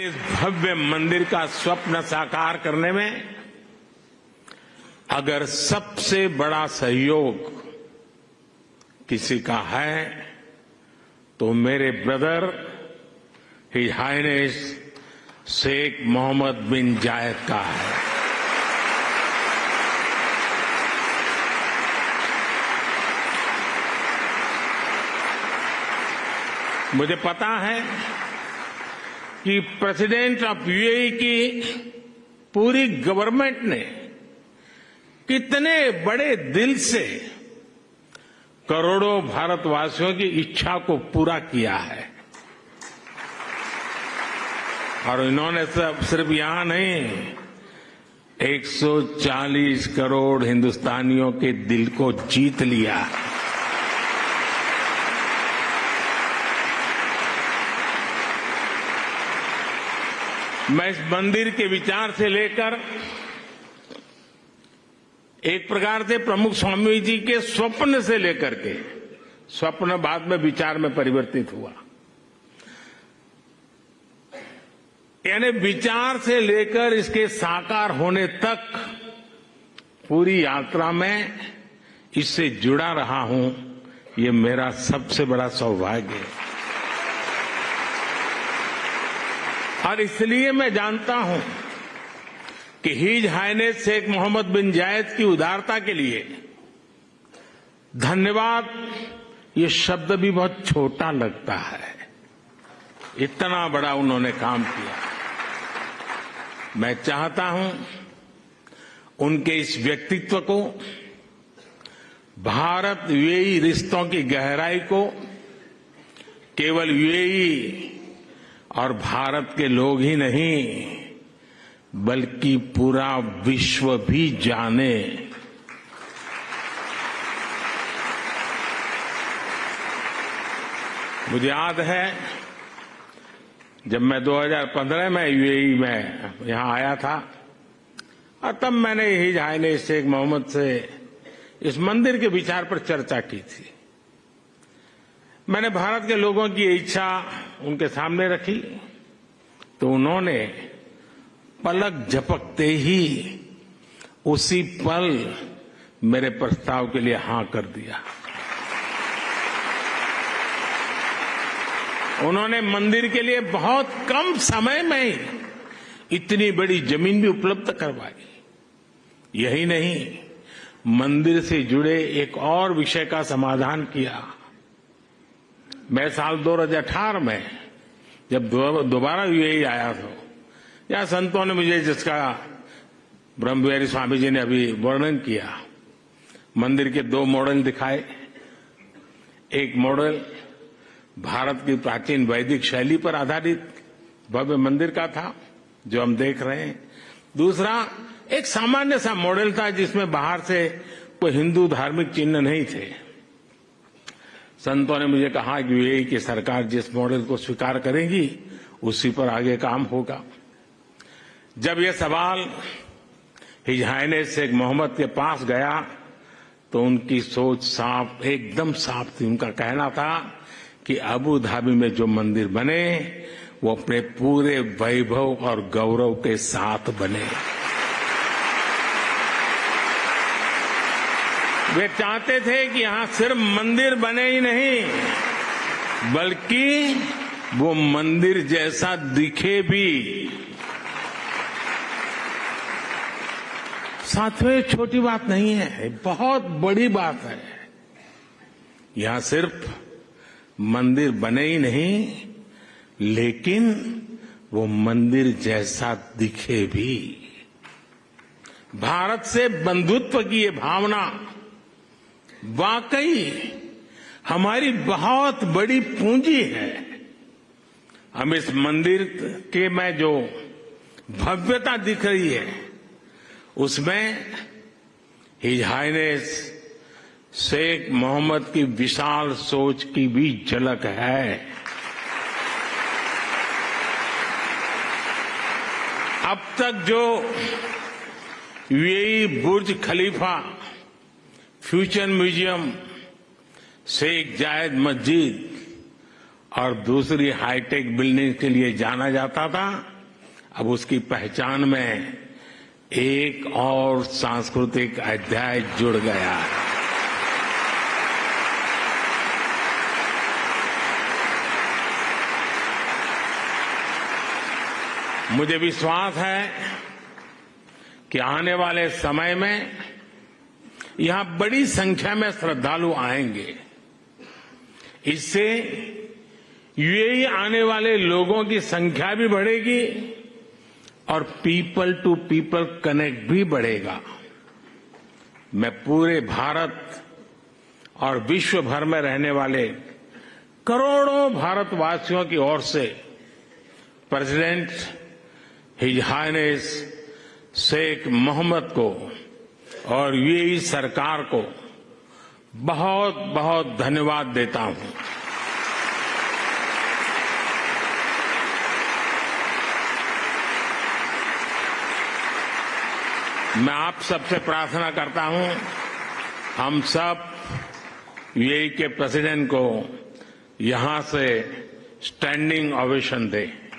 इस भव्य मंदिर का स्वप्न साकार करने में अगर सबसे बड़ा सहयोग किसी का है तो मेरे brother his highness Sheikh Mohammed bin Zayed का है। मुझे पता है कि प्रेसिडेंट ऑफ यूएई की पूरी गवर्नमेंट ने कितने बड़े दिल से करोड़ों भारतवासियों की इच्छा को पूरा किया है और इन्होंने सिर्फ यहां नहीं 140 करोड़ हिंदुस्तानियों के दिल को जीत लिया है। मैं इस मंदिर के विचार से लेकर एक प्रकार से प्रमुख स्वामी जी के स्वप्न से लेकर के स्वप्न बाद में विचार में परिवर्तित हुआ, यानी विचार से लेकर इसके साकार होने तक पूरी यात्रा में इससे जुड़ा रहा हूं। ये मेरा सबसे बड़ा सौभाग्य है और इसलिए मैं जानता हूं कि his highness Sheikh Mohammed bin जायद की उदारता के लिए धन्यवाद ये शब्द भी बहुत छोटा लगता है। इतना बड़ा उन्होंने काम किया। मैं चाहता हूं उनके इस व्यक्तित्व को, भारत यूएई रिश्तों की गहराई को केवल यूएई और भारत के लोग ही नहीं बल्कि पूरा विश्व भी जाने। मुझे याद है जब मैं 2015 में यूएई में यहां आया था और तब मैंने हिज हाइनेस शेख मोहम्मद से इस मंदिर के विचार पर चर्चा की थी। मैंने भारत के लोगों की इच्छा उनके सामने रखी तो उन्होंने पलक झपकते ही उसी पल मेरे प्रस्ताव के लिए हां कर दिया। उन्होंने मंदिर के लिए बहुत कम समय में ही इतनी बड़ी जमीन भी उपलब्ध करवाई। यही नहीं, मंदिर से जुड़े एक और विषय का समाधान किया। मैं साल 2018 में जब दोबारा यूएई आया था, या संतों ने मुझे जिसका ब्रह्मविहारी स्वामी जी ने अभी वर्णन किया, मंदिर के 2 मॉडल दिखाए। एक मॉडल भारत की प्राचीन वैदिक शैली पर आधारित भव्य मंदिर का था जो हम देख रहे हैं। दूसरा एक सामान्य सा मॉडल था जिसमें बाहर से कोई हिंदू धार्मिक चिन्ह नहीं थे। संतों ने मुझे कहा कि यूएई की सरकार जिस मॉडल को स्वीकार करेगी उसी पर आगे काम होगा। जब यह सवाल हिज हाइनेस शेख मोहम्मद के पास गया तो उनकी सोच साफ, एकदम साफ थी। उनका कहना था कि अबू धाबी में जो मंदिर बने वो अपने पूरे वैभव और गौरव के साथ बने। वे चाहते थे कि यहां सिर्फ मंदिर बने ही नहीं बल्कि वो मंदिर जैसा दिखे भी। साथ में छोटी बात नहीं है, बहुत बड़ी बात है। यहां सिर्फ मंदिर बने ही नहीं लेकिन वो मंदिर जैसा दिखे भी। भारत से बंधुत्व की ये भावना वाकई हमारी बहुत बड़ी पूंजी है। हम इस मंदिर के में जो भव्यता दिख रही है उसमें हिज हाइनेस शेख मोहम्मद की विशाल सोच की भी झलक है। अब तक जो यूएई बुर्ज खलीफा, फ्यूचर म्यूजियम, शेख जायद मस्जिद और दूसरी हाईटेक बिल्डिंग के लिए जाना जाता था, अब उसकी पहचान में एक और सांस्कृतिक अध्याय जुड़ गया है। मुझे विश्वास है कि आने वाले समय में यहां बड़ी संख्या में श्रद्धालु आएंगे। इससे यूएई आने वाले लोगों की संख्या भी बढ़ेगी और पीपल टू पीपल कनेक्ट भी बढ़ेगा। मैं पूरे भारत और विश्व भर में रहने वाले करोड़ों भारतवासियों की ओर से president his highness Sheikh Mohammed को और यूएई सरकार को बहुत बहुत धन्यवाद देता हूं। मैं आप सबसे प्रार्थना करता हूं, हम सब यूएई के प्रेसिडेंट को यहां से स्टैंडिंग ओवेशन दें।